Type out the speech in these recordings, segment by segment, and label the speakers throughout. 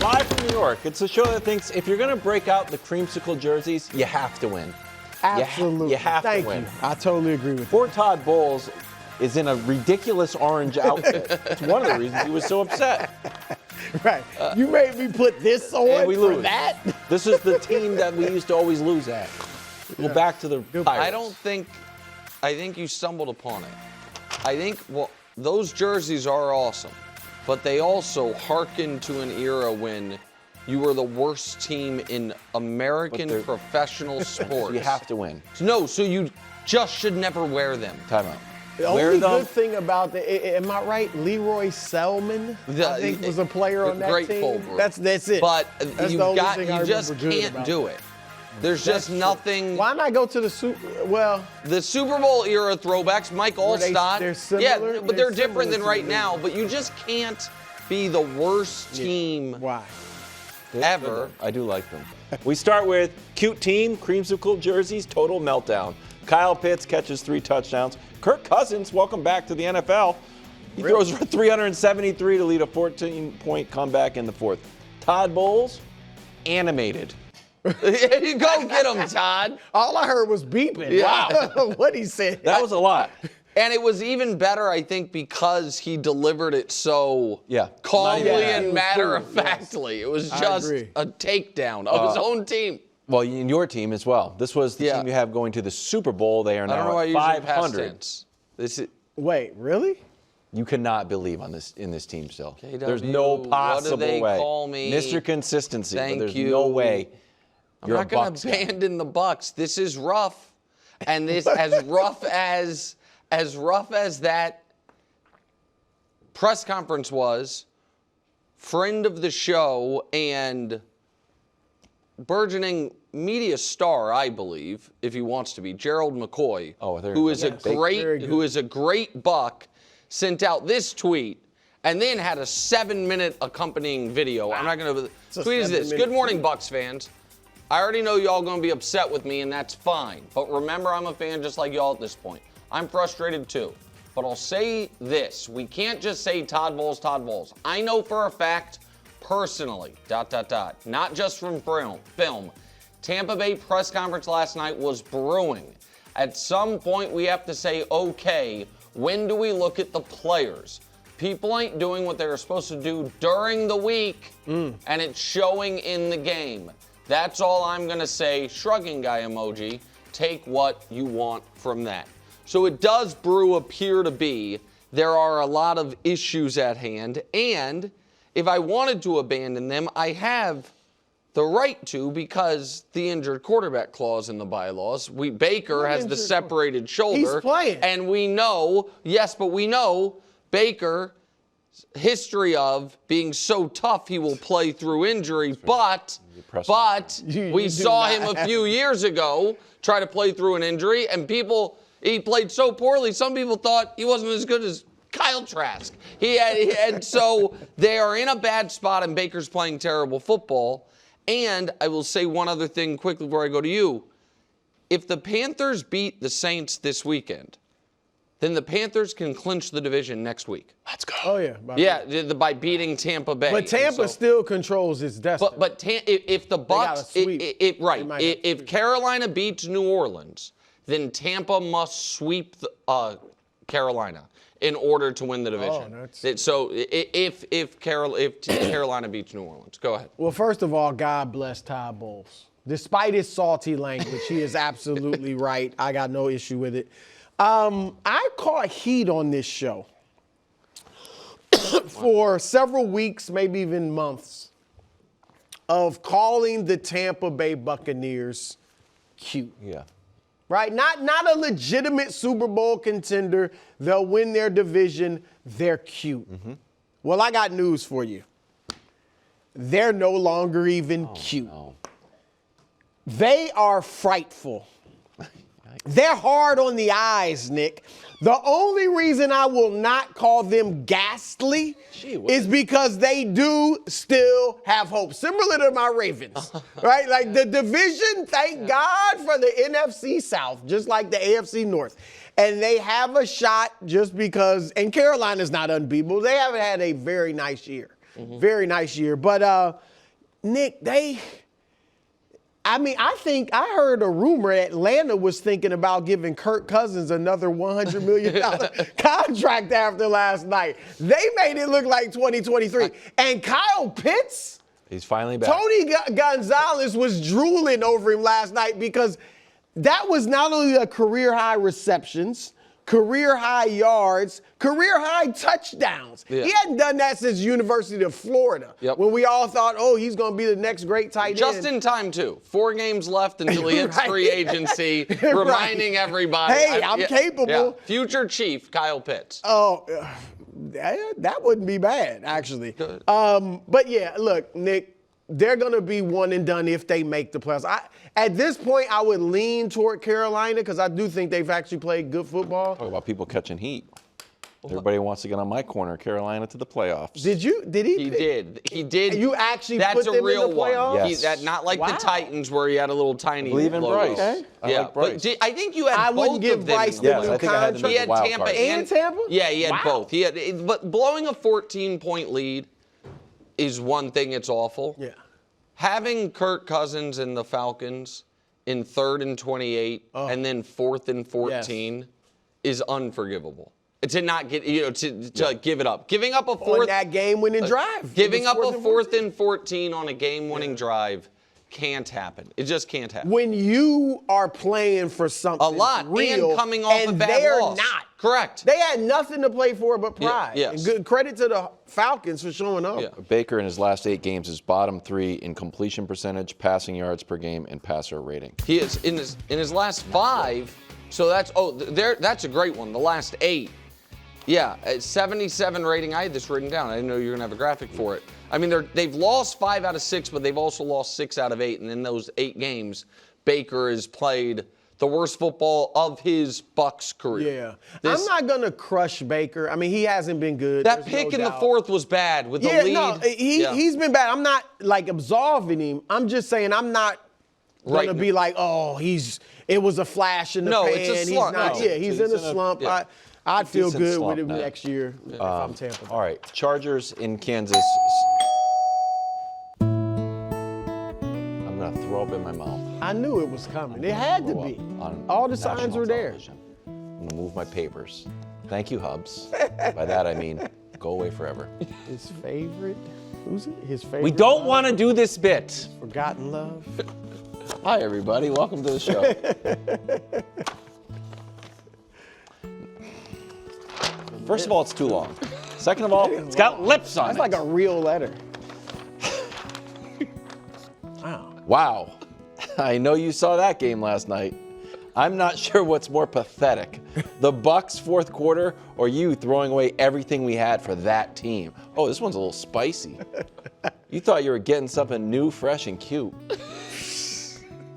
Speaker 1: Live from New York. It's a show that thinks if you're going to break out the creamsicle jerseys, you have to win.
Speaker 2: Absolutely.
Speaker 1: You have
Speaker 2: Thank
Speaker 1: to win.
Speaker 2: you. I totally agree with you.
Speaker 1: Poor Todd Bowles is in a ridiculous orange outfit. It's one of the reasons he was so upset.
Speaker 2: Right. You made me put this on
Speaker 1: And we
Speaker 2: for
Speaker 1: lose.
Speaker 2: that?
Speaker 1: This is the team that we used to always lose at. Well, back to the Pirates.
Speaker 3: I think you stumbled upon it. I think, those jerseys are awesome, but they also hearken to an era when you were the worst team in American professional sports.
Speaker 1: You have to win.
Speaker 3: No, so you just should never wear them.
Speaker 1: Time out.
Speaker 2: The only good thing about am I right? Leroy Selman, I think, was a player on that
Speaker 3: great
Speaker 2: team.
Speaker 3: forward.
Speaker 2: That's it.
Speaker 3: But
Speaker 2: That's
Speaker 3: you just can't do it. There's just nothing.
Speaker 2: Why not go to the Super? Well,
Speaker 3: the Super Bowl era throwbacks, Mike Allstott.
Speaker 2: They're similar.
Speaker 3: Yeah, but they're different than right now. But you just can't be the worst team.
Speaker 2: Why?
Speaker 3: Ever.
Speaker 1: I do like them. We start with cute team, creamsicle jerseys, total meltdown. Kyle Pitts catches 3 touchdowns. Kirk Cousins, welcome back to the NFL. He throws for 373 to lead a 14-point comeback in the fourth. Todd Bowles, animated.
Speaker 3: Go get him, Todd.
Speaker 2: All I heard was beeping.
Speaker 3: Yeah.
Speaker 2: Wow. What he said.
Speaker 1: That was a lot.
Speaker 3: And it was even better, I think, because he delivered it so calmly and matter-of-factly. It was just a takedown of his own team.
Speaker 1: Well, in your team as well. This was the team you have going to the Super Bowl. They are now at 500.
Speaker 2: Wait, really?
Speaker 1: You cannot believe in this team still.
Speaker 3: KW,
Speaker 1: there's no possible way.
Speaker 3: What do they call me?
Speaker 1: Mr. Consistency.
Speaker 3: Thank
Speaker 1: but there's
Speaker 3: you.
Speaker 1: no way.
Speaker 3: I'm not going to abandon the Bucs. This is rough, and this as rough as that press conference was. Friend of the show and burgeoning media star, I believe, if he wants to be, Gerald McCoy, who is a great Buck, sent out this tweet and then had a 7-minute accompanying video. Wow. I'm not going to tweet is this. Good morning, Bucs fans. I already know y'all going to be upset with me, and that's fine. But remember, I'm a fan just like y'all at this point. I'm frustrated too. But I'll say this. We can't just say Todd Bowles, Todd Bowles. I know for a fact, personally, ... not just from film. Tampa Bay press conference last night was brewing. At some point, we have to say, okay, when do we look at the players? People ain't doing what they were supposed to do during the week, and it's showing in the game. That's all I'm going to say. Shrugging guy emoji. Take what you want from that. So it does appear to be there are a lot of issues at hand, and if I wanted to abandon them, I have the right to because the injured quarterback clause in the bylaws. Baker has the separated shoulder.
Speaker 2: He's playing.
Speaker 3: And we know, but we know Baker's history of being so tough he will play through injury, but we saw him a few years ago try to play through an injury, and he played so poorly, some people thought he wasn't as good as Kyle Trask. And so they are in a bad spot, and Baker's playing terrible football. And I will say one other thing quickly before I go to you. If the Panthers beat the Saints this weekend, then the Panthers can clinch the division next week.
Speaker 1: Let's go.
Speaker 2: Oh, yeah.
Speaker 3: By beating Tampa Bay.
Speaker 2: But Tampa still controls its destiny.
Speaker 3: But if the Bucs, if Carolina beats New Orleans, then Tampa must sweep Carolina in order to win the division. So if Carolina beats New Orleans, go ahead.
Speaker 2: Well, first of all, God bless Todd Bowles. Despite his salty language, he is absolutely right. I got no issue with it. I caught heat on this show for several weeks, maybe even months, of calling the Tampa Bay Buccaneers cute.
Speaker 1: Yeah.
Speaker 2: Right? Not a legitimate Super Bowl contender. They'll win their division. They're cute. Mm-hmm. Well, I got news for you. They're no longer even cute. No. They are frightful. They're hard on the eyes, Nick. The only reason I will not call them ghastly is because they do still have hope. Similar to my Ravens, right? Like the division, thank God for the NFC South, just like the AFC North. And they have a shot just because, and Carolina's not unbeatable. They haven't had a very nice year. Very nice year. But Nick, I think I heard a rumor Atlanta was thinking about giving Kirk Cousins another $100 million contract after last night. They made it look like 2023. And Kyle Pitts,
Speaker 1: he's finally back.
Speaker 2: Tony Gonzalez was drooling over him last night because that was not only a career high receptions, career high yards, career high touchdowns.
Speaker 3: Yeah.
Speaker 2: He hadn't done that since University of Florida.
Speaker 3: Yep.
Speaker 2: When we all thought, oh, he's going to be the next great tight end.
Speaker 3: Just in time, too. 4 games left until he hits
Speaker 2: Right.
Speaker 3: free agency, reminding everybody.
Speaker 2: Hey, I'm capable.
Speaker 3: Yeah. Future Chief, Kyle Pitts.
Speaker 2: Oh, that wouldn't be bad, actually.
Speaker 3: Good.
Speaker 2: But yeah, look, Nick, they're going to be one and done if they make the playoffs. At this point, I would lean toward Carolina because I do think they've actually played good football.
Speaker 1: Talk about people catching heat. Everybody wants to get on my corner. Carolina to the playoffs.
Speaker 2: Did he?
Speaker 3: He did.
Speaker 2: You actually
Speaker 3: That's
Speaker 2: put them
Speaker 3: a real
Speaker 2: in the playoffs?
Speaker 3: one.
Speaker 1: Yes.
Speaker 3: Not like
Speaker 2: Wow.
Speaker 3: the Titans where he had a little tiny.
Speaker 1: Believe in
Speaker 3: logo.
Speaker 1: Bryce.
Speaker 2: Okay.
Speaker 1: I like Bryce.
Speaker 3: But I think you had
Speaker 2: I
Speaker 3: both
Speaker 2: wouldn't give
Speaker 3: of them.
Speaker 2: Bryce
Speaker 3: in
Speaker 2: the
Speaker 3: the
Speaker 1: Yes,
Speaker 2: new
Speaker 1: I think I had them
Speaker 2: contract.
Speaker 3: He had
Speaker 1: wild
Speaker 3: Tampa
Speaker 1: card.
Speaker 2: And Tampa?
Speaker 3: Yeah, he had
Speaker 2: Wow.
Speaker 3: both. But blowing a 14-point lead is one thing. It's awful.
Speaker 2: Yeah.
Speaker 3: Having Kirk Cousins and the Falcons in 3rd and 28 and then 4th and 14 is unforgivable. To not get, to give it up. Giving up a
Speaker 2: On
Speaker 3: fourth.
Speaker 2: that game-winning drive.
Speaker 3: Giving up a 4th
Speaker 2: 14.
Speaker 3: and 14 on a game-winning drive can't happen. It just can't happen.
Speaker 2: When you are playing for something
Speaker 3: A lot.
Speaker 2: real,
Speaker 3: And coming off a
Speaker 2: and
Speaker 3: bad
Speaker 2: they're
Speaker 3: loss.
Speaker 2: not.
Speaker 3: Correct.
Speaker 2: They had nothing to play for but pride.
Speaker 3: yes.
Speaker 2: And good credit to the Falcons for showing up.
Speaker 3: Yeah.
Speaker 1: Baker in his last 8 games is bottom 3 in completion percentage, passing yards per game, and passer rating.
Speaker 3: He is in his last 5. So that's a great one. The last 8. Yeah, 77 rating. I had this written down. I didn't know you were going to have a graphic for it. I mean, they've lost 5 out of 6, but they've also lost 6 out of 8. And in those 8 games, Baker has played the worst football of his Bucs career.
Speaker 2: Yeah. I'm not going to crush Baker. I mean, he hasn't been good.
Speaker 3: That
Speaker 2: There's
Speaker 3: pick
Speaker 2: no
Speaker 3: in the
Speaker 2: doubt.
Speaker 3: 4th was bad with the lead.
Speaker 2: No, he's been bad. I'm not, absolving him. I'm just saying I'm not going to be like, oh, it was a flash in the pan.
Speaker 3: It's a slump.
Speaker 2: He's not.
Speaker 3: No.
Speaker 2: Yeah, he's in a slump.
Speaker 3: Yeah.
Speaker 2: I'd feel
Speaker 1: decent
Speaker 2: good
Speaker 1: slump,
Speaker 2: with him
Speaker 1: man.
Speaker 2: next year if I'm Tampa Bay.
Speaker 1: All right, Chargers in Kansas. I'm going to throw up in my mouth.
Speaker 2: I knew it was coming. It had to
Speaker 1: Throw
Speaker 2: be.
Speaker 1: up on
Speaker 2: All the signs
Speaker 1: national
Speaker 2: were there.
Speaker 1: television. I'm going to move my papers. Thank you, Hubs. By that I mean go away forever.
Speaker 2: His favorite? Who's it? His favorite?
Speaker 1: We don't want to do this bit.
Speaker 2: Forgotten Love.
Speaker 1: Hi, everybody. Welcome to the show. First of all, it's too long. Second of all, it's got lips on
Speaker 2: That's
Speaker 1: it.
Speaker 2: like a real letter. Wow.
Speaker 1: Wow. I know you saw that game last night. I'm not sure what's more pathetic, the Bucs' 4th quarter or you throwing away everything we had for that team. Oh, this one's a little spicy. You thought you were getting something new, fresh, and cute.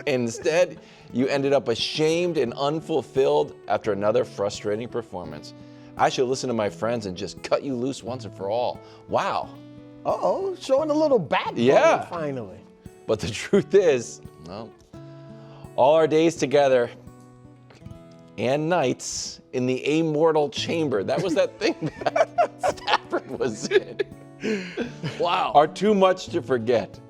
Speaker 1: Instead, you ended up ashamed and unfulfilled after another frustrating performance. I should listen to my friends and just cut you loose once and for all. Wow.
Speaker 2: Uh-oh, showing a little backbone
Speaker 1: Yeah.
Speaker 2: finally.
Speaker 1: But the truth is, well, all our days together and nights in the immortal chamber, that was that thing that Stafford was in.
Speaker 3: Wow.
Speaker 1: Are too much to forget.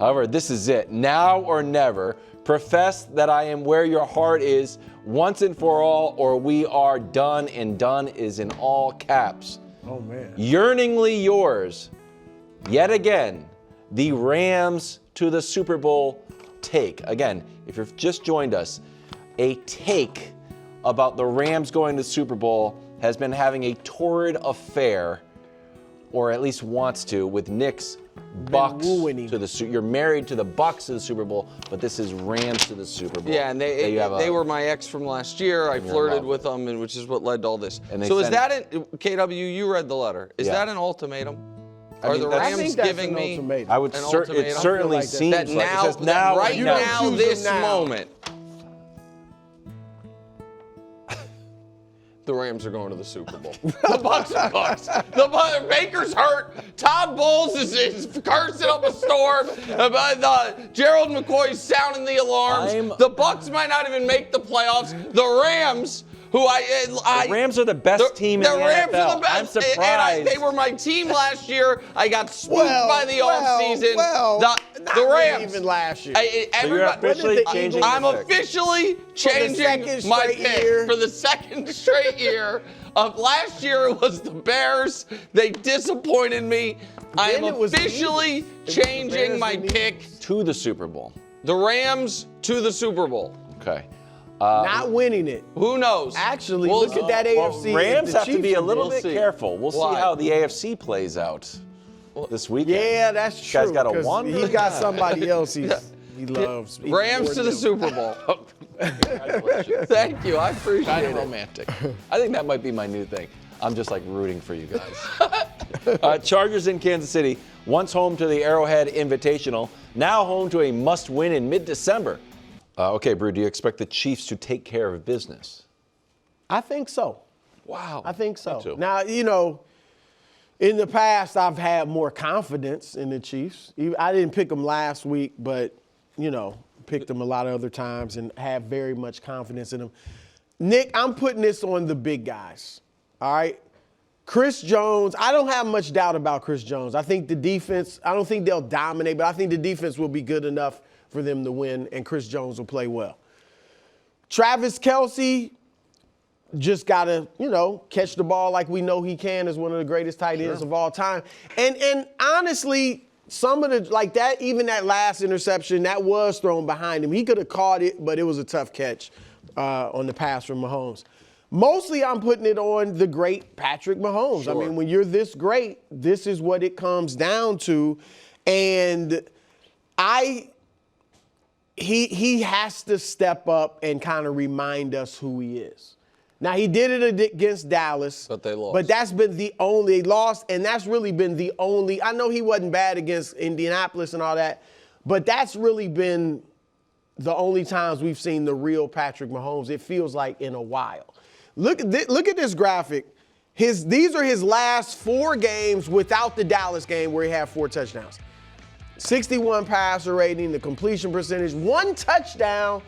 Speaker 1: However, this is it. Now or never, profess that I am where your heart is once and for all, or we are done, and done is in all caps.
Speaker 2: Oh, man.
Speaker 1: Yearningly yours, yet again, the Rams to the Super Bowl take. Again, if you've just joined us, a take about the Rams going to the Super Bowl has been having a torrid affair, or at least wants to, with Nick's
Speaker 2: wooing
Speaker 1: Bucs
Speaker 2: him.
Speaker 1: to the You're married to the Bucs to the Super Bowl, but this is Rams to the Super Bowl.
Speaker 3: Yeah, and they were my ex from last year. I
Speaker 1: You're in
Speaker 3: flirted
Speaker 1: love.
Speaker 3: with them, and which is what led to all this.
Speaker 1: And they
Speaker 3: so is
Speaker 1: sent-
Speaker 3: that an KW? You read the letter. Is
Speaker 1: Yeah.
Speaker 3: that an ultimatum?
Speaker 1: I
Speaker 3: Are
Speaker 1: mean,
Speaker 3: the
Speaker 1: that's-
Speaker 2: I
Speaker 3: Rams
Speaker 2: think that's
Speaker 3: giving
Speaker 2: an
Speaker 3: me
Speaker 2: ultimatum.
Speaker 1: I would
Speaker 3: an
Speaker 1: it
Speaker 3: ultimatum?
Speaker 1: certainly
Speaker 2: I feel like
Speaker 1: seems
Speaker 3: that
Speaker 1: like
Speaker 3: now,
Speaker 1: it says now,
Speaker 3: right
Speaker 2: You don't
Speaker 3: now,
Speaker 2: choose
Speaker 3: this
Speaker 2: them now.
Speaker 3: moment, the Rams are going to the Super Bowl. The Bucs are Bucs. Baker's hurt. Todd Bowles is cursing up a storm. Gerald McCoy's sounding the alarms. The Bucs might not even make the playoffs. The Rams, who
Speaker 1: the Rams are the best team in the
Speaker 3: Rams
Speaker 1: NFL.
Speaker 3: are the best.
Speaker 1: I'm surprised.
Speaker 3: And they were my team last year. I got spooked by the offseason. The Rams.
Speaker 2: Even last year.
Speaker 1: So you're officially changing
Speaker 3: I'm
Speaker 1: your pick.
Speaker 3: officially changing my pick for the second straight year. Of last year, it was the Bears. They disappointed me. I am officially changing my pick
Speaker 1: to the Super Bowl.
Speaker 3: The Rams to the Super Bowl.
Speaker 1: Okay.
Speaker 2: Not winning it.
Speaker 3: Who knows?
Speaker 2: Actually, look at that AFC.
Speaker 1: Rams have to
Speaker 2: Chiefs
Speaker 1: be a little bit
Speaker 3: see.
Speaker 1: careful. We'll see how the AFC plays out this weekend.
Speaker 2: Yeah, that's true.
Speaker 1: You guys got to
Speaker 2: 'cause
Speaker 1: wonder.
Speaker 2: He got somebody else he loves.
Speaker 3: Rams to the Super Bowl.
Speaker 1: Congratulations.
Speaker 3: Thank you. I appreciate
Speaker 1: Kind of
Speaker 3: it.
Speaker 1: romantic. I think that might be my new thing. I'm just like rooting for you guys. Chargers in Kansas City, once home to the Arrowhead Invitational, now home to a must-win in mid-December. Okay, Brew, do you expect the Chiefs to take care of business?
Speaker 2: I think so.
Speaker 1: Wow.
Speaker 2: I think so.
Speaker 1: Me too.
Speaker 2: Now, in the past, I've had more confidence in the Chiefs. I didn't pick them last week, but, picked them a lot of other times and have very much confidence in them. Nick, I'm putting this on the big guys, all right? Chris Jones, I don't have much doubt about Chris Jones. I think the defense, I don't think they'll dominate, but I think the defense will be good enough for them to win, and Chris Jones will play well. Travis Kelce just got to, catch the ball like we know he can as one of the greatest tight ends of all time. And honestly, some of even that last interception, that was thrown behind him. He could have caught it, but it was a tough catch on the pass from Mahomes. Mostly I'm putting it on the great Patrick Mahomes.
Speaker 3: Sure.
Speaker 2: I mean, when you're this great, this is what it comes down to. And he has to step up and kind of remind us who he is. Now, he did it against Dallas.
Speaker 3: But they lost.
Speaker 2: But that's been they lost, and that's really been the only, I know he wasn't bad against Indianapolis and all that, but that's really been the only times we've seen the real Patrick Mahomes, it feels like, in a while. Look at this graphic. These are his last 4 games without the Dallas game where he had 4 touchdowns. 61 passer rating, the completion percentage, 1 touchdown,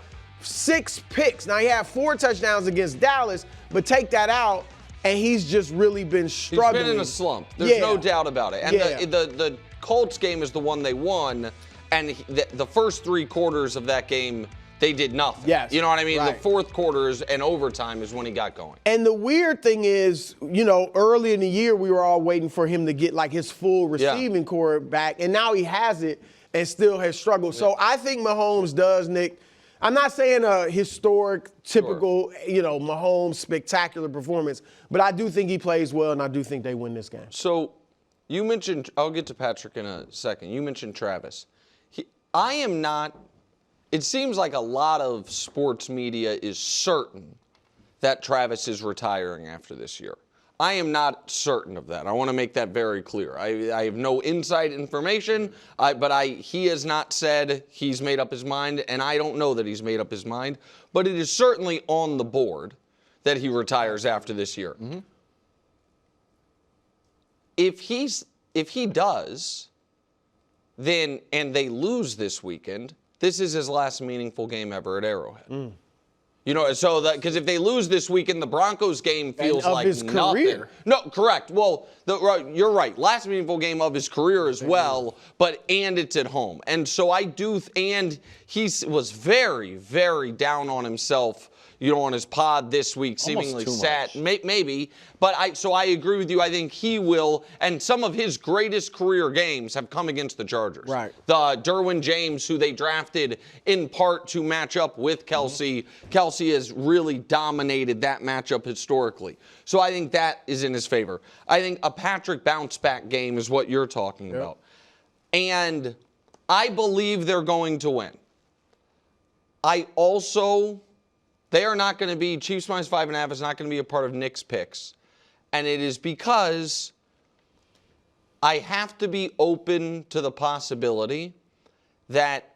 Speaker 2: 6 picks. Now, he had 4 touchdowns against Dallas, but take that out, and he's just really been struggling.
Speaker 3: He's been in a slump. There's no doubt about it. And the Colts game is the one they won, and the first 3 quarters of that game, they did nothing.
Speaker 2: Yes.
Speaker 3: You know what I mean?
Speaker 2: Right.
Speaker 3: The fourth quarters and overtime is when he got going.
Speaker 2: And the weird thing is, early in the year, we were all waiting for him to get his full receiving core back, and now he has it and still has struggled. So I think Mahomes does, Nick. I'm not saying a historic, typical, Mahomes spectacular performance, but I do think he plays well, and I do think they win this game.
Speaker 3: So you mentioned, I'll get to Patrick in a second. You mentioned Travis. It seems like a lot of sports media is certain that Travis is retiring after this year. I am not certain of that. I want to make that very clear. I have no inside information, but he has not said he's made up his mind, and I don't know that he's made up his mind, but it is certainly on the board that he retires after this year. Mm-hmm. If he does, then, and they lose this weekend, this is his last meaningful game ever at Arrowhead. Mm. Because if they lose this weekend, the Broncos game feels like
Speaker 2: his
Speaker 3: nothing.
Speaker 2: Career.
Speaker 3: No, correct. Well, you're right. Last meaningful game of his career as well, and it's at home. And so and he was very, very down on himself, on his pod this week, seemingly sad. Maybe. But I agree with you. I think he will. And some of his greatest career games have come against the Chargers.
Speaker 2: Right.
Speaker 3: The Derwin James, who they drafted in part to match up with Kelce. Mm-hmm. Kelce has really dominated that matchup historically. So I think that is in his favor. I think a Patrick bounce-back game is what you're talking about. And I believe they're going to win. They are not going to be, Chiefs minus 5.5 is not going to be a part of Nick's picks. And it is because I have to be open to the possibility that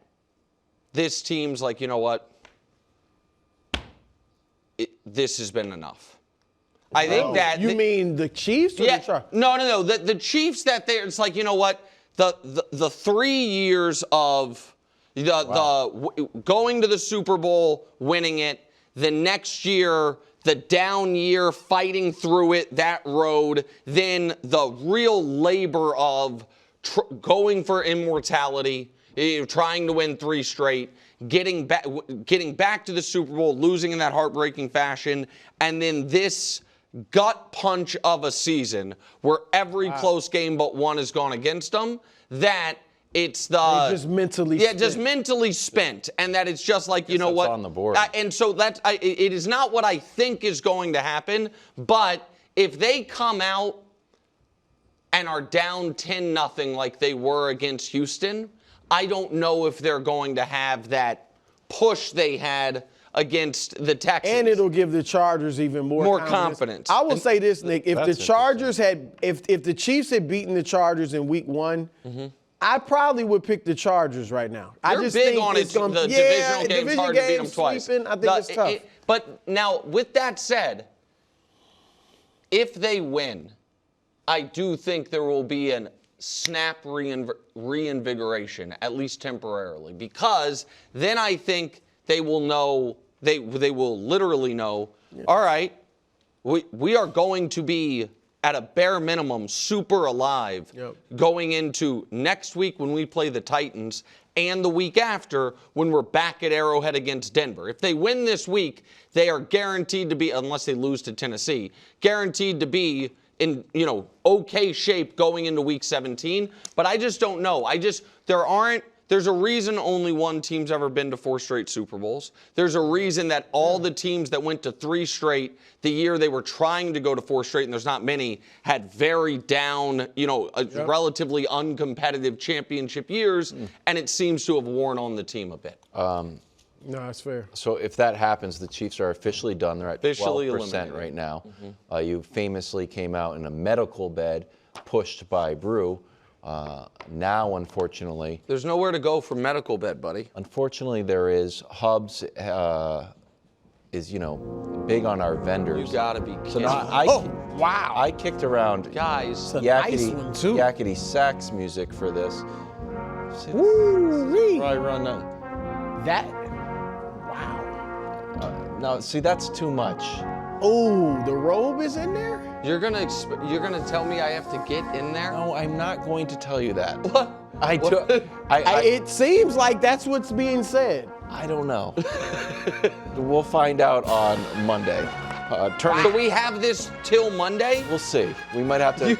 Speaker 3: this team's like, you know what? This has been enough. I think that.
Speaker 2: You mean the Chiefs? Or
Speaker 3: No. The Chiefs, it's like, you know what? The 3 years of going to the Super Bowl, winning it, the next year, the down year, fighting through it, that road, then the real labor of going for immortality, trying to win 3 straight, getting back to the Super Bowl, losing in that heartbreaking fashion, and then this gut punch of a season where every close game but one has gone against them, that it's
Speaker 2: just mentally spent.
Speaker 3: just mentally spent, and that it's just like, you know what?
Speaker 1: on the board.
Speaker 3: And so it is not what I think is going to happen, but if they come out and are down 10-0 like they were against Houston, I don't know if they're going to have that push they had against the Texans.
Speaker 2: And it'll give the Chargers even more
Speaker 3: confidence.
Speaker 2: I will say this, Nick, if the Chargers if the Chiefs had beaten the Chargers in week 1, I probably would pick the Chargers right now.
Speaker 3: You're big
Speaker 2: think
Speaker 3: on
Speaker 2: it's
Speaker 3: it.
Speaker 2: gonna,
Speaker 3: The divisional game's hard to beat them twice.
Speaker 2: I think it's tough.
Speaker 3: But now, with that said, if they win, I do think there will be a snap reinvigoration, at least temporarily, because then I think they will know, they will literally know, all right, we are going to be at a bare minimum super alive going into next week when we play the Titans and the week after when we're back at Arrowhead against Denver. If they win this week, they are guaranteed to be, unless they lose to Tennessee, guaranteed to be in, okay shape going into week 17. But I just don't know. There's a reason only one team's ever been to 4 straight Super Bowls. There's a reason that all the teams that went to 3 straight the year they were trying to go to 4 straight, and there's not many, had very down, relatively uncompetitive championship years, and it seems to have worn on the team a bit.
Speaker 2: No, that's fair.
Speaker 1: So if that happens, the Chiefs are officially done. They're at 12% right now. You famously came out in a medical bed, pushed by Brew. Now, unfortunately,
Speaker 3: there's nowhere to go for medical bed, buddy.
Speaker 1: Unfortunately, there is. Hubs is big on our vendors.
Speaker 3: You gotta be kidding.
Speaker 1: So now I kicked around
Speaker 3: guys
Speaker 1: yakety sax music for this.
Speaker 2: Woo-wee.
Speaker 1: I run
Speaker 2: that. Wow.
Speaker 1: No, see, that's too much.
Speaker 2: Oh, the robe is in there?
Speaker 3: You're gonna tell me I have to get in there?
Speaker 1: No, I'm not going to tell you that.
Speaker 3: What?
Speaker 2: It seems like that's what's being said.
Speaker 1: I don't know. We'll find out on Monday.
Speaker 3: So we have this till Monday?
Speaker 1: We'll see. We might have to.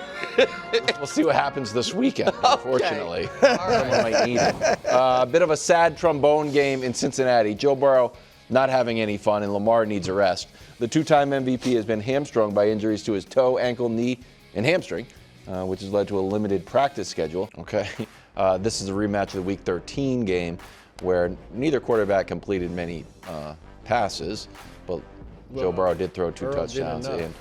Speaker 1: We'll see what happens this weekend, unfortunately. Someone might need it. A bit of a sad trombone game in Cincinnati. Joe Burrow not having any fun, and Lamar needs a rest. The 2-time MVP has been hamstrung by injuries to his toe, ankle, knee, and hamstring, which has led to a limited practice schedule. Okay, this is a rematch of the Week 13 game where neither quarterback completed many passes, but Joe Burrow did throw 2 touchdowns, and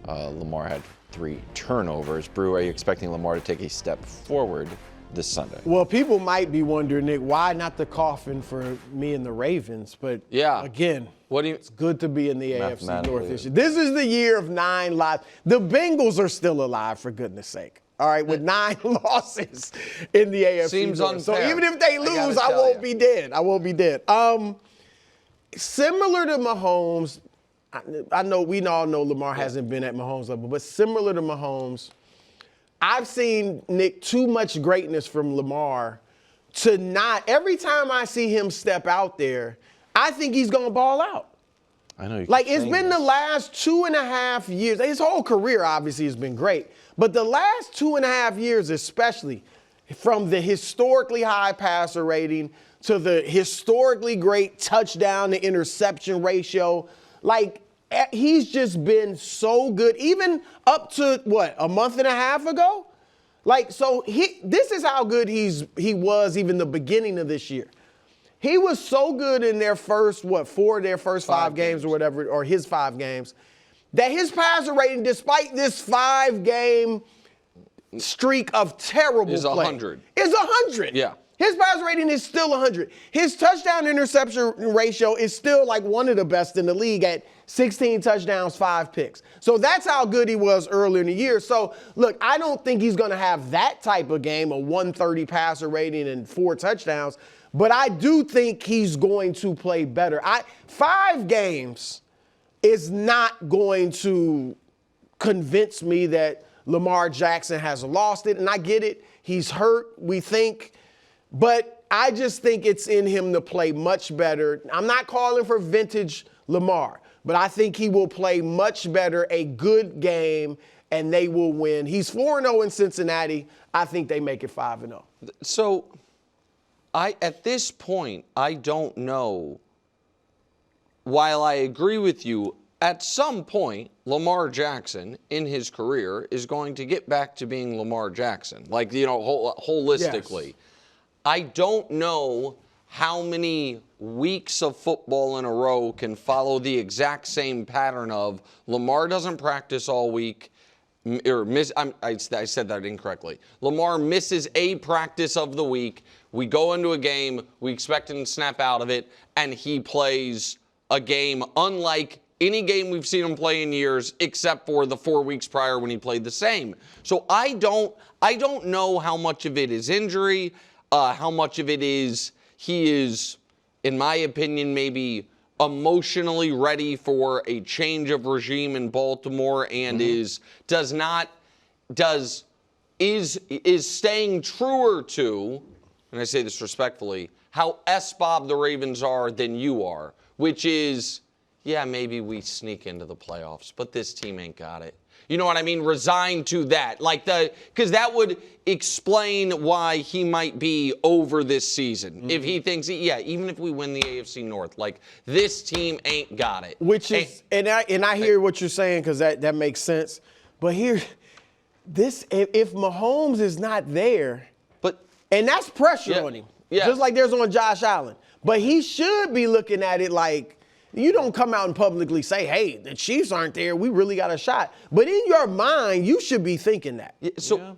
Speaker 1: Lamar had 3 turnovers. Brew, are you expecting Lamar to take a step forward this Sunday?
Speaker 2: Well, people might be wondering, Nick, why not the coffin for me and the Ravens? But again, it's good to be in the AFC North this year. This is the year of 9 lives. The Bengals are still alive, for goodness sake. All right, with 9 losses in the AFC
Speaker 3: Seems
Speaker 2: North.
Speaker 3: unfair.
Speaker 2: So even if they lose, I won't be dead. I won't be dead. Similar to Mahomes, I know we all know Lamar hasn't been at Mahomes' level, but similar to Mahomes, I've seen, Nick, too much greatness from Lamar to not. Every time I see him step out there, I think he's going to ball out.
Speaker 1: I know.
Speaker 2: It's been the last 2.5 years. His whole career, obviously, has been great. But the last 2.5 years, especially, from the historically high passer rating to the historically great touchdown to interception ratio, he's just been so good, even up to, a month and a half ago? This is how good he was even the beginning of this year. He was so good in their first, 4 of their first 5 games or whatever, or his 5 games, that his passer rating, despite this 5-game streak of terrible
Speaker 3: is
Speaker 2: play,
Speaker 3: 100.
Speaker 2: Is 100.
Speaker 3: Yeah.
Speaker 2: His passer rating is still 100. His touchdown interception ratio is still one of the best in the league at 16 touchdowns, 5 picks. So that's how good he was earlier in the year. So, look, I don't think he's going to have that type of game, a 130 passer rating and 4 touchdowns, but I do think he's going to play better. 5 games is not going to convince me that Lamar Jackson has lost it, and I get it. He's hurt, we think. But I just think it's in him to play much better. I'm not calling for vintage Lamar, but I think he will play much better, a good game, and they will win. He's 4-0 in Cincinnati. I think they make it 5-0.
Speaker 3: So, at this point, I don't know. While I agree with you, at some point, Lamar Jackson in his career is going to get back to being Lamar Jackson, like, holistically. Yes. I don't know how many weeks of football in a row can follow the exact same pattern of Lamar doesn't practice all week, I said that incorrectly. Lamar misses a practice of the week. We go into a game, we expect him to snap out of it, and he plays a game unlike any game we've seen him play in years, except for the 4 weeks prior when he played the same. So I don't know how much of it is injury, how much of it is he is, in my opinion, maybe emotionally ready for a change of regime in Baltimore and is staying truer to, and I say this respectfully, how S-Bob the Ravens are than you are, which is, yeah, maybe we sneak into the playoffs, but this team ain't got it. You know what I mean? Resign to that. Because that would explain why he might be over this season. Mm-hmm. If he thinks, even if we win the AFC North, this team ain't got it.
Speaker 2: Which is, and I hear what you're saying because that makes sense. But here, if Mahomes is not there, and that's pressure on him, just like there's on Josh Allen. But he should be looking at it like, you don't come out and publicly say, hey, the Chiefs aren't there, we really got a shot. But in your mind, you should be thinking that.
Speaker 3: So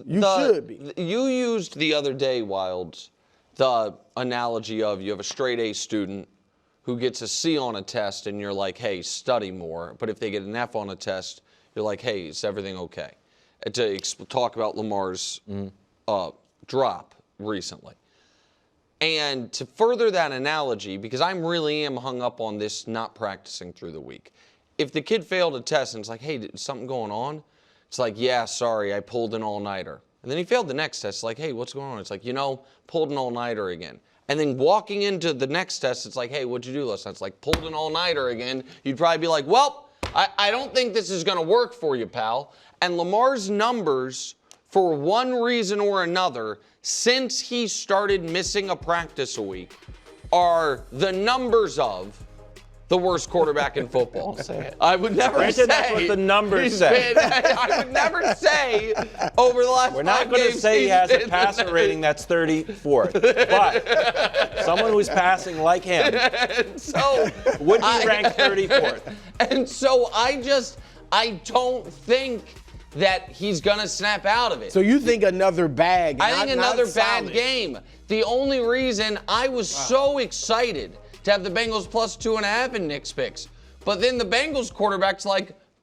Speaker 2: you should be.
Speaker 3: You used the other day, Wilds, the analogy of you have a straight A student who gets a C on a test and you're like, hey, study more. But if they get an F on a test, you're like, hey, is everything okay? And to talk about Lamar's drop recently. And to further that analogy, because I really am hung up on this not practicing through the week. If the kid failed a test and it's like, hey, is something going on? It's like, yeah, sorry, I pulled an all-nighter. And then he failed the next test. It's like, hey, what's going on? It's like, pulled an all-nighter again. And then walking into the next test, it's like, hey, what'd you do last night? It's like, pulled an all-nighter again. You'd probably be like, well, I don't think this is going to work for you, pal. And Lamar's numbers, for one reason or another, since he started missing a practice a week, are the numbers of the worst quarterback in football.
Speaker 1: Say it.
Speaker 3: I would never say.
Speaker 1: That's what the numbers say.
Speaker 3: I would never say over the last 5 games.
Speaker 1: We're not going to say he has a passer rating that's 34th. But someone who's passing like him would be ranked 34th.
Speaker 3: And so I don't think that he's going to snap out of it.
Speaker 2: So you think another bag?
Speaker 3: I think another bad game. The only reason I was so excited to have the Bengals plus 2.5 in Nick's picks, but then the Bengals quarterback's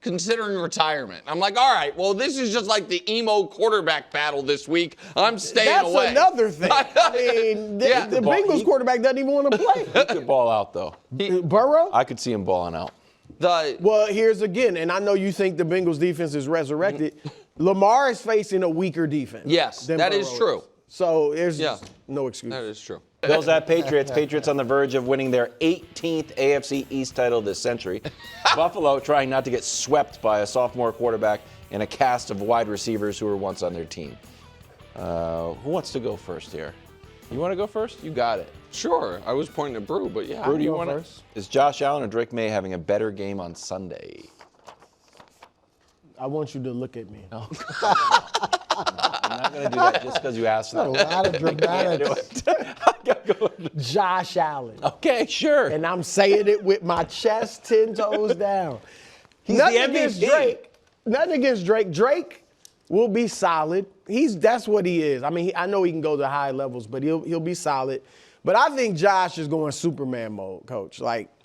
Speaker 3: considering retirement. I'm like, all right, well, this is just like the emo quarterback battle this week. I'm staying away.
Speaker 2: That's another thing. I mean, the Bengals quarterback doesn't even want to play.
Speaker 1: He could ball out, though.
Speaker 2: Burrow?
Speaker 1: I could see him balling out.
Speaker 2: Well, here's again, and I know you think the Bengals defense is resurrected. Lamar is facing a weaker defense.
Speaker 3: Yes, that is true.
Speaker 2: So there's no excuse.
Speaker 3: That is true.
Speaker 1: Bills at Patriots. Patriots on the verge of winning their 18th AFC East title this century. Buffalo trying not to get swept by a sophomore quarterback and a cast of wide receivers who were once on their team. Who wants to go first here? You want to go first? You got it.
Speaker 3: Sure. I was pointing at Brew, but yeah.
Speaker 1: Brew, do you want to? Is Josh Allen or Drake May having a better game on Sunday?
Speaker 2: I want you to look at me.
Speaker 1: No. I'm not going to do that just because you asked that.
Speaker 2: A lot of dramatics. Josh Allen.
Speaker 1: Okay, sure.
Speaker 2: And I'm saying it with my chest 10 toes down. Nothing against Drake. Nothing against Drake. Drake will be solid. That's what he is. I mean, I know he can go to high levels, but he'll be solid. But I think Josh is going Superman mode, Coach.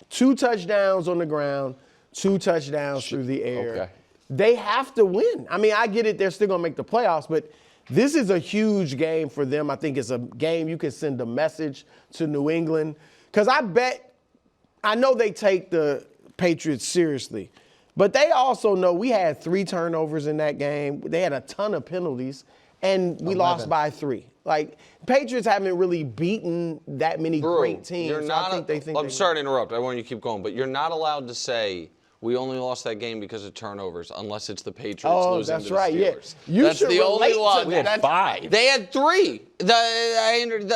Speaker 2: 2 touchdowns on the ground, 2 touchdowns through the air.
Speaker 1: Okay.
Speaker 2: They have to win. I mean, I get it. They're still going to make the playoffs, but this is a huge game for them. I think it's a game you can send a message to New England. Because I know they take the Patriots seriously, but they also know we had 3 turnovers in that game. They had a ton of penalties, and we lost by 3. Like, Patriots haven't really beaten that many great teams.
Speaker 3: You're
Speaker 2: so
Speaker 3: not.
Speaker 2: I think they think
Speaker 3: I'm sorry to interrupt. I want you to keep going, but you're not allowed to say we only lost that game because of turnovers, unless it's the Patriots losing
Speaker 2: that's
Speaker 3: to the
Speaker 2: right.
Speaker 3: Steelers.
Speaker 2: Yeah, you
Speaker 3: that's
Speaker 2: should
Speaker 3: the only
Speaker 2: relate to
Speaker 3: one.
Speaker 1: We had 5.
Speaker 3: They had 3.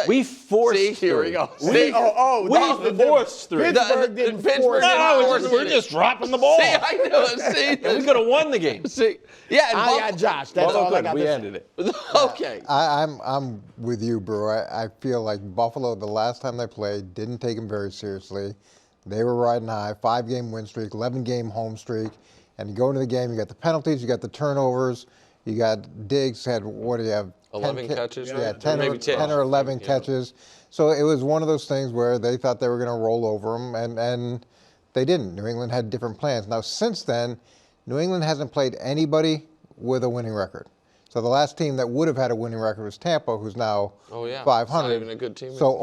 Speaker 1: We forced.
Speaker 3: See, here we go.
Speaker 1: We forced 3.
Speaker 2: Pittsburgh didn't
Speaker 3: Pittsburgh
Speaker 2: force
Speaker 3: didn't
Speaker 2: it.
Speaker 1: We're just dropping the ball.
Speaker 3: See, I know. See,
Speaker 1: We could have won the game.
Speaker 3: see, yeah. And
Speaker 2: I got Josh. That's
Speaker 1: Buffalo
Speaker 2: all I
Speaker 1: couldn't.
Speaker 2: got
Speaker 1: We
Speaker 2: to say.
Speaker 1: ended it.
Speaker 3: Okay.
Speaker 4: I'm with you, Brew. I feel like Buffalo, the last time they played, didn't take them very seriously. They were riding high, 5-game win streak, 11-game home streak. And you go into the game, you got the penalties, you got the turnovers, you got Diggs had, what do you have?
Speaker 3: 11 catches,
Speaker 4: Yeah,
Speaker 3: right?
Speaker 4: 10
Speaker 3: Maybe
Speaker 4: or
Speaker 3: 10.
Speaker 4: 10 or 11 catches. So it was one of those things where they thought they were going to roll over them, and they didn't. New England had different plans. Now, since then, New England hasn't played anybody with a winning record. So the last team that would have had a winning record was Tampa, who's now 500.
Speaker 3: It's not even a good team.
Speaker 4: So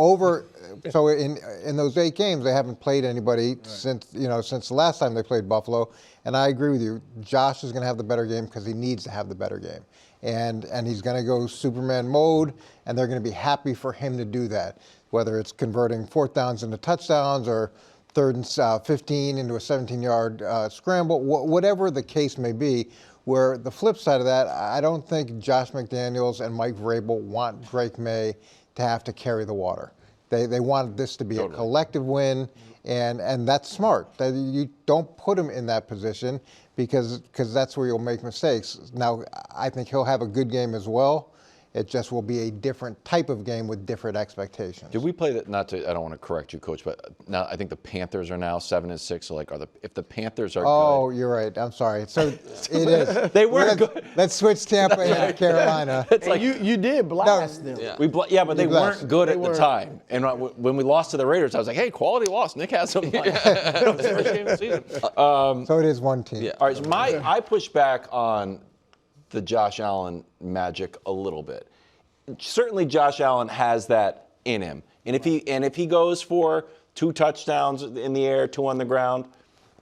Speaker 4: in those 8 games, they haven't played anybody since the last time they played Buffalo. And I agree with you. Josh is going to have the better game because he needs to have the better game, and he's going to go Superman mode, and they're going to be happy for him to do that, whether it's converting 4th downs into touchdowns or 3rd and 15 into a 17-yard scramble, whatever the case may be. Where the flip side of that, I don't think Josh McDaniels and Mike Vrabel want Drake May to have to carry the water. They want this to be a collective win, and that's smart. You don't put him in that position because that's where you'll make mistakes. Now, I think he'll have a good game as well. It just will be a different type of game with different expectations.
Speaker 1: Did we play that? I don't want to correct you, Coach, but now I think the Panthers are now 7-6. So if the Panthers are
Speaker 4: Oh,
Speaker 1: good,
Speaker 4: you're right. I'm sorry. So it is.
Speaker 1: They were good.
Speaker 4: Let's switch Tampa and Carolina.
Speaker 1: it's
Speaker 2: And
Speaker 1: like
Speaker 2: you did blast them.
Speaker 3: Yeah.
Speaker 1: but they weren't good at the time. And when we lost to the Raiders, I was like, hey, quality loss. Nick has some. First game of the season.
Speaker 4: So it is one team.
Speaker 1: Yeah. All right. So I push back on the Josh Allen magic a little bit. Certainly, Josh Allen has that in him, and if he goes for 2 touchdowns in the air, 2 on the ground,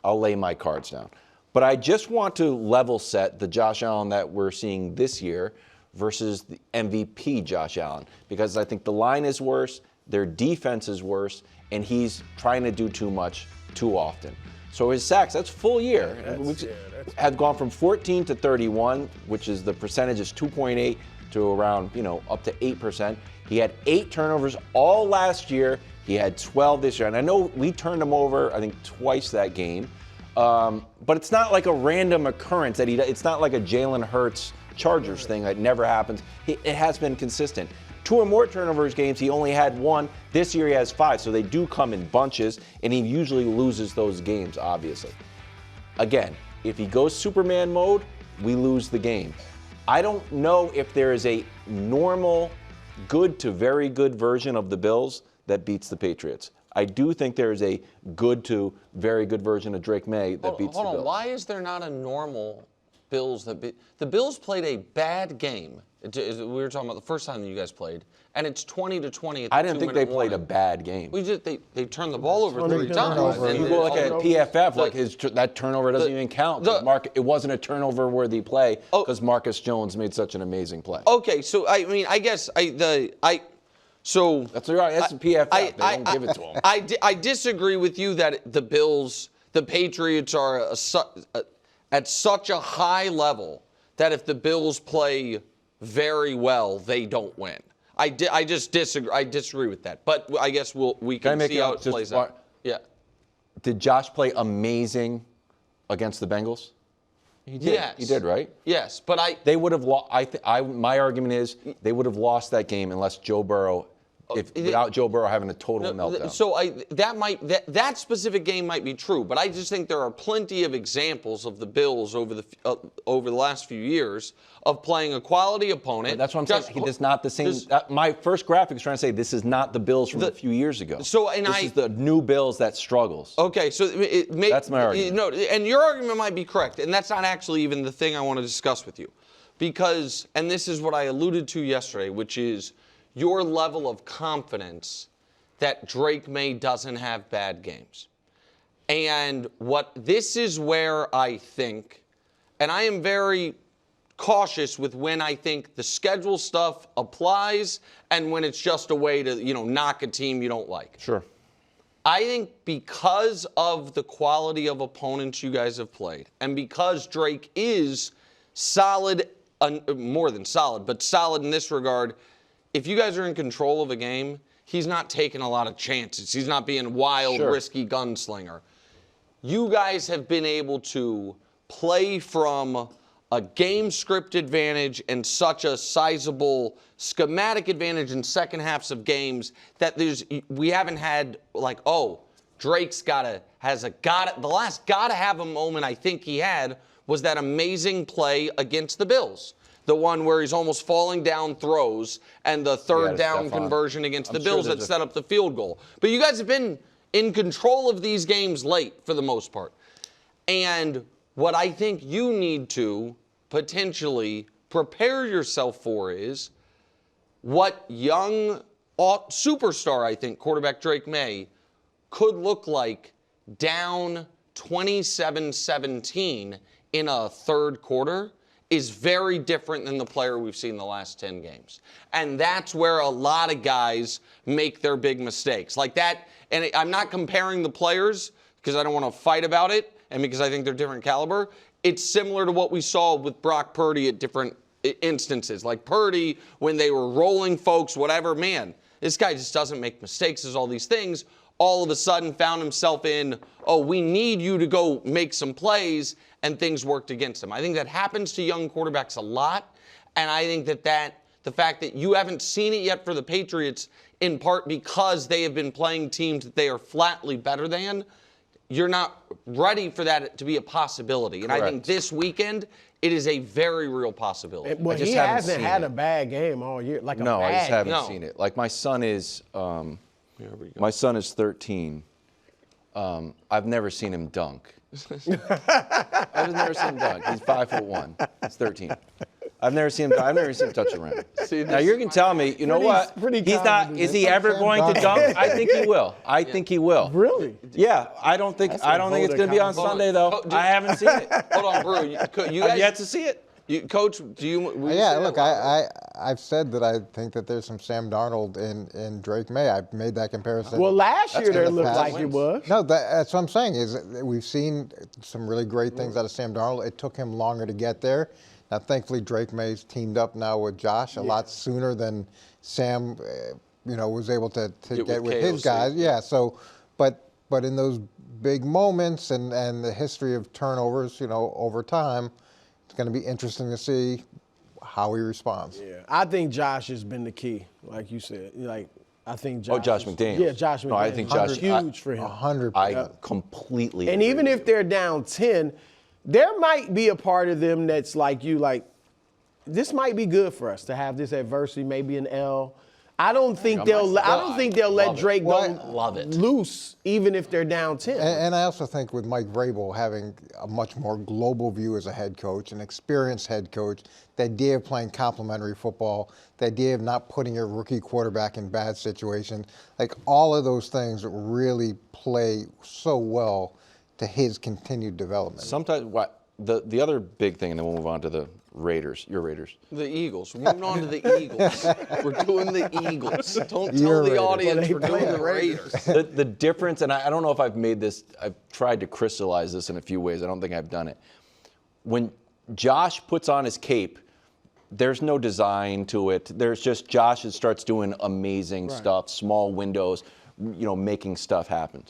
Speaker 1: I'll lay my cards down. But I just want to level set the Josh Allen that we're seeing this year versus the MVP Josh Allen, because I think the line is worse, their defense is worse, and he's trying to do too much too often. So his sacks, that's full year, have gone from 14 to 31, which is the percentage is 2.8 to around, up to 8%. He had 8 turnovers all last year. He had 12 this year. And I know we turned him over, I think, twice that game. But it's not like a random occurrence that it's not like a Jalen Hurts Chargers thing that never happens. It has been consistent. 2 or more turnovers games, he only had 1. This year he has 5, so they do come in bunches, and he usually loses those games, obviously. Again, if he goes Superman mode, we lose the game. I don't know if there is a normal, good to very good version of the Bills that beats the Patriots. I do think there is a good to very good version of Drake May that beats the Bills.
Speaker 3: Hold on, why is there not a normal Bills that beat? The Bills played a bad game. We were talking about the first time that you guys played, and it's 20-20 at the
Speaker 1: I didn't think they played a
Speaker 3: warning.
Speaker 1: bad game.
Speaker 3: They turned the ball over 3 times.
Speaker 1: You go look at PFF, that turnover doesn't even count. It wasn't a turnover-worthy play because Marcus Jones made such an amazing play.
Speaker 3: Okay, so I guess so
Speaker 1: that's right. That's the PFF. They don't give it to them.
Speaker 3: I disagree with you that the Patriots are at such a high level that if the Bills play very well, they don't win. I just disagree. I disagree with that. But I guess we can see how it plays out. Yeah.
Speaker 1: Did Josh play amazing against the Bengals? He did.
Speaker 3: Yes.
Speaker 1: He did, right?
Speaker 3: Yes, but
Speaker 1: they would have lost. My argument is they would have lost that game unless Joe Burrow. Without Joe Burrow having a total meltdown.
Speaker 3: So that specific game might be true, but I just think there are plenty of examples of the Bills over the last few years of playing a quality opponent.
Speaker 1: But that's what I'm saying. He is not the same. My first graphic is trying to say this is not the Bills from a few years ago. This is the new Bills that struggles.
Speaker 3: Okay, so
Speaker 1: that's my argument.
Speaker 3: No, and your argument might be correct, and that's not actually even the thing I want to discuss with you, because, and this is what I alluded to yesterday, which is your level of confidence that Drake May doesn't have bad games. And this is where I think, and I am very cautious with when I think the schedule stuff applies and when it's just a way to, knock a team you don't like.
Speaker 1: Sure.
Speaker 3: I think because of the quality of opponents you guys have played, and because Drake is solid, more than solid, but solid in this regard, if you guys are in control of a game, he's not taking a lot of chances. He's not being wild, risky gunslinger. You guys have been able to play from a game script advantage and such a sizable schematic advantage in second halves of games that we haven't had like, oh, Drake's the last gotta have a moment I think he had was that amazing play against the Bills. The one where he's almost falling down throws and the third down conversion against the Bills that set up the field goal. But you guys have been in control of these games late for the most part. And what I think you need to potentially prepare yourself for is what young superstar, I think, quarterback Drake May could look like down 27-17 in a third quarter is very different than the player we've seen the last 10 games. And that's where a lot of guys make their big mistakes. Like that, and I'm not comparing the players because I don't want to fight about it and because I think they're different caliber. It's similar to what we saw with Brock Purdy at different instances. Like Purdy, when they were rolling folks, whatever, man, this guy just doesn't make mistakes, does all these things. All of a sudden found himself in, oh, we need you to go make some plays, and things worked against him. I think that happens to young quarterbacks a lot, and I think that the fact that you haven't seen it yet for the Patriots, in part because they have been playing teams that they are flatly better than, you're not ready for that to be a possibility. And I think this weekend, it is a very real possibility.
Speaker 2: Well, he hasn't had a bad game all year. I just
Speaker 1: haven't seen it. Like my son is 13. I've never seen him dunk. I've never seen him dunk. He's 5'1". He's 13. I've never seen him touch the rim. Now you're gonna tell me, he's not. Is he ever going to dunk? I think he will. I think he will.
Speaker 2: Really?
Speaker 1: Yeah. I don't think it's gonna be on Sunday though. I haven't seen it.
Speaker 3: Hold on, Brew. You guys
Speaker 1: I've yet to see it.
Speaker 3: Coach,
Speaker 4: I've said that I think that there's some Sam Darnold in Drake May. I've made that comparison.
Speaker 2: Well, last year there looked like it was.
Speaker 4: No, that's what I'm saying is that we've seen some really great things out of Sam Darnold. It took him longer to get there. Now, thankfully, Drake May's teamed up now with Josh a lot sooner than Sam, was able to get with his guys. Yeah. So, but in those big moments and the history of turnovers, over time, it's going to be interesting to see how he responds.
Speaker 2: Yeah, I think Josh has been the key, like you said. I think Josh.
Speaker 1: Oh, Josh McDaniels.
Speaker 2: Yeah, Josh McDaniels.
Speaker 1: No, I think Josh
Speaker 2: huge for him.
Speaker 4: 100%.
Speaker 1: I completely.
Speaker 2: And even if they're down 10. There might be a part of them that's like you, this might be good for us to have this adversity, maybe an L. I don't think they'll let Drake go loose, even if they're down 10.
Speaker 4: And I also think with Mike Vrabel having a much more global view as a head coach, an experienced head coach, the idea of playing complementary football, the idea of not putting your rookie quarterback in bad situations, all of those things really play so well to his continued development.
Speaker 1: Sometimes the other big thing, and then we'll move on to the Raiders, your Raiders.
Speaker 3: The Eagles. We're moving on to the Eagles. We're doing the Eagles. Don't tell the audience we're doing the Raiders.
Speaker 1: The difference, and I don't know if I've tried to crystallize this in a few ways. I don't think I've done it. When Josh puts on his cape, there's no design to it. There's just Josh starts doing amazing stuff, small windows, making stuff happen.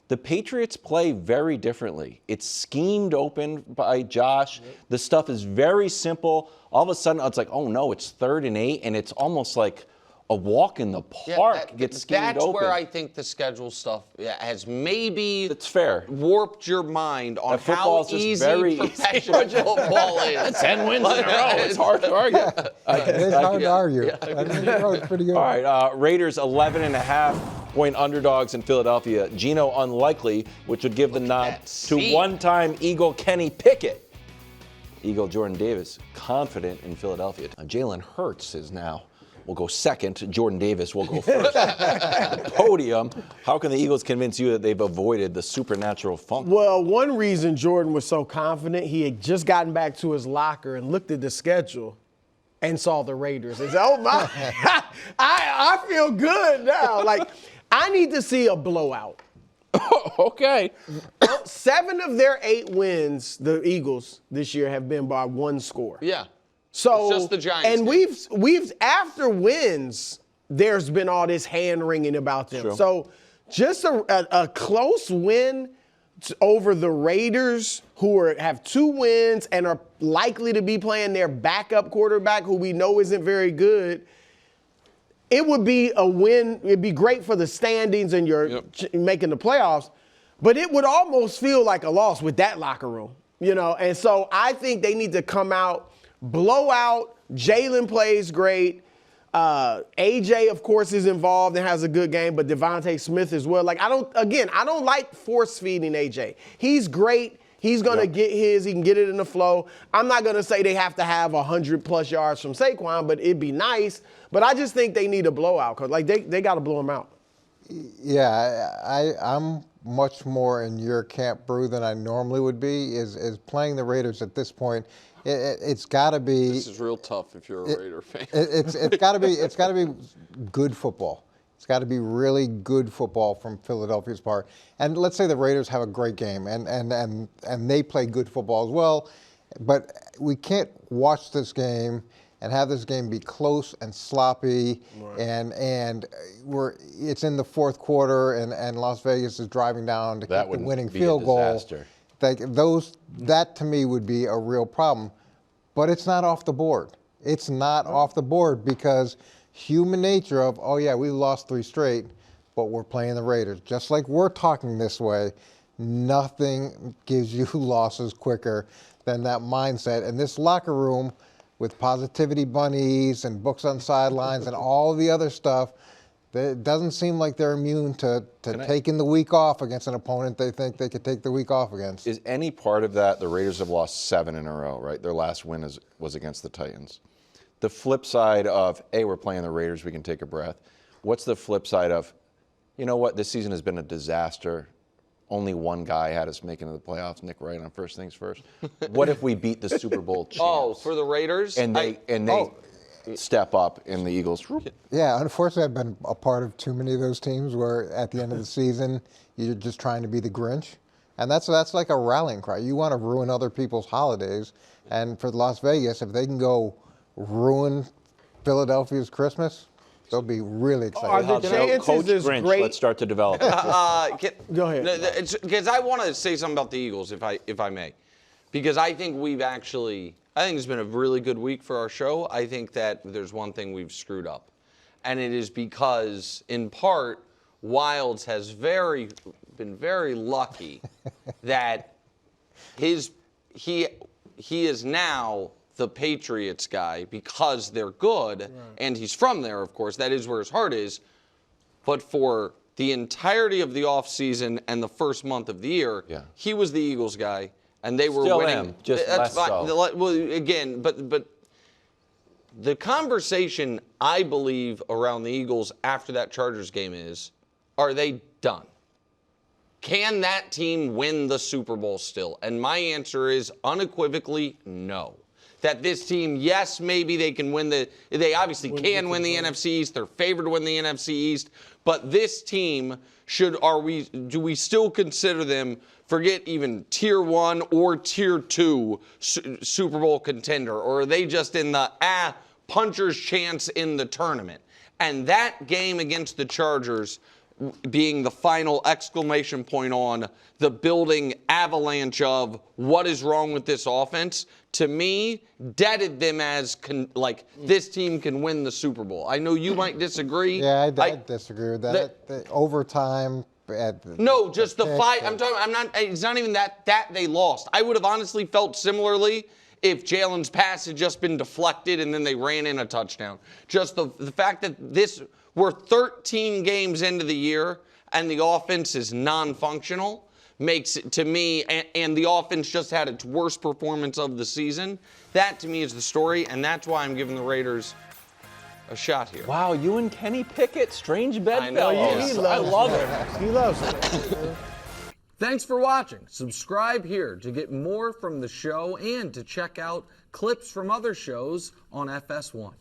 Speaker 1: The Patriots play very differently. It's schemed open by Josh. The stuff is very simple. All of a sudden, it's like, oh no, it's 3rd and 8, and it's almost like a walk in the park gets schemed open.
Speaker 3: That's where I think the schedule stuff has maybe
Speaker 1: fair.
Speaker 3: Warped your mind on how easy professional football is.
Speaker 1: 10 wins in a row. It's hard to argue.
Speaker 4: It's hard to argue. It's pretty good.
Speaker 1: All right, Raiders 11.5-point underdogs in Philadelphia. Geno unlikely, which would give the nod to one-time Eagle Kenny Pickett. Eagle Jordan Davis confident in Philadelphia. Jalen Hurts is now will go second. Jordan Davis will go first. The podium. How can the Eagles convince you that they've avoided the supernatural funk?
Speaker 2: Well, one reason Jordan was so confident, he had just gotten back to his locker and looked at the schedule and saw the Raiders. He said, oh, my, I feel good now. Like, I need to see a blowout.
Speaker 1: Okay.
Speaker 2: 7 of their 8 wins, the Eagles, this year have been by 1 score.
Speaker 3: Yeah.
Speaker 2: So,
Speaker 3: it's just the Giants.
Speaker 2: And we've after wins, there's been all this hand wringing about them.
Speaker 1: True.
Speaker 2: So just a close win over the Raiders, who have 2 wins and are likely to be playing their backup quarterback, who we know isn't very good. It would be a win. It'd be great for the standings and you're making the playoffs, but it would almost feel like a loss with that locker room, you know. And so I think they need to come out. Blowout. Jalen plays great. AJ, of course, is involved and has a good game, but Devontae Smith as well. Like, I don't like force feeding AJ. He's great. He's going to get his. He can get it in the flow. I'm not going to say they have to have 100+ yards from Saquon, but it'd be nice. But I just think they need a blowout because, like, they got to blow him out.
Speaker 4: Yeah, I'm much more in your camp, Brew, than I normally would be. Is playing the Raiders at this point. It's got to be.
Speaker 3: This is real tough if you're a Raider fan.
Speaker 4: It's got to be good football. It's got to be really good football from Philadelphia's part. And let's say the Raiders have a great game and they play good football as well. But we can't watch this game and have this game be close and sloppy, and it's in the fourth quarter and Las Vegas is driving down to kick the winning field goal. That to me would be a real problem. But it's not off the board. It's not off the board because human nature of, oh yeah, we lost 3 straight, but we're playing the Raiders. Just like we're talking this way, nothing gives you losses quicker than that mindset. And this locker room with positivity bunnies and books on sidelines and all the other stuff, it doesn't seem like they're immune to taking the week off against an opponent they think they could take the week off against.
Speaker 1: Is any part of that, the Raiders have lost 7 in a row, right? Their last win was against the Titans. The flip side of, hey, we're playing the Raiders, we can take a breath. What's the flip side of, you know what, this season has been a disaster. Only one guy had us making the playoffs, Nick Wright on First Things First. What if we beat the Super Bowl champs?
Speaker 3: Oh, for the Raiders?
Speaker 1: And they step up in the Eagles.
Speaker 4: Yeah, unfortunately, I've been a part of too many of those teams where at the end of the season, you're just trying to be the Grinch. And that's like a rallying cry. You want to ruin other people's holidays. And for Las Vegas, if they can go ruin Philadelphia's Christmas, they'll be really excited.
Speaker 2: Are the chances
Speaker 1: Coach
Speaker 2: is
Speaker 1: Grinch,
Speaker 2: great?
Speaker 1: Let's start to develop.
Speaker 2: Go ahead.
Speaker 3: Because I want to say something about the Eagles, if I may. Because I think I think it's been a really good week for our show. I think that there's one thing we've screwed up. And it is because, in part, Wilds has been very lucky that he is now the Patriots guy because they're good, and he's from there, of course. That is where his heart is. But for the entirety of the offseason and the first month of the year, he was the Eagles guy. And they were
Speaker 1: Still
Speaker 3: winning.
Speaker 1: am, just
Speaker 3: That's
Speaker 1: less
Speaker 3: fine.
Speaker 1: so.
Speaker 3: Well, again, but the conversation I believe around the Eagles after that Chargers game is, are they done? Can that team win the Super Bowl still? And my answer is unequivocally no. That this team, yes, maybe they can win they obviously can win the NFC East. They're favored to win the NFC East. But this team, do we still consider them, forget even tier 1 or tier 2 Super Bowl contender? Or are they just in the puncher's chance in the tournament? And that game against the Chargers being the final exclamation point on the building avalanche of what is wrong with this offense, to me, deaded them as this team can win the Super Bowl. I know you might disagree.
Speaker 4: Yeah, I disagree with that. The overtime.
Speaker 3: Just the fight. It's not even that they lost. I would have honestly felt similarly if Jalen's pass had just been deflected and then they ran in a touchdown. Just the fact that we're 13 games into the year and the offense is non-functional makes it, to me, and the offense just had its worst performance of the season. That, to me, is the story, and that's why I'm giving the Raiders a shot here.
Speaker 1: Wow, you and Kenny Pickett, strange bedfellows.
Speaker 3: I love
Speaker 2: it. He loves it.
Speaker 3: Thanks for watching. Subscribe here to get more from the show and to check out clips from other shows on FS1.